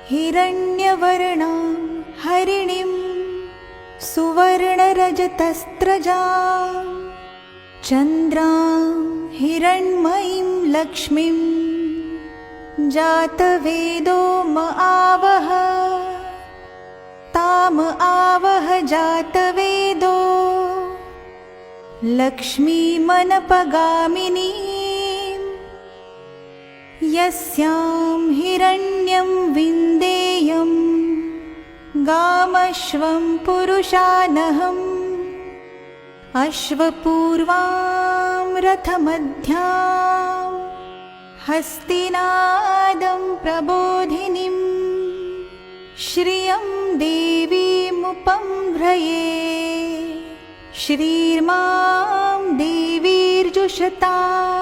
हिरण्यवर्णां हरिणीं सुवर्णरजतस्रजां चन्द्रां हिरण्मयीं लक्ष्मीं जातवेदो आवह ताम आवह जातवेदो लक्ष्मीमनपगामिनीं यस्यां हिरण्यं विन्देयं गामश्वं पुरुषानहम् अश्वपूर्वां रथमध्यां हस्तिनादं प्रबोधिनीं श्रियं देवीमुपम्भ्रये श्रीर्मां देवीर्जुषता।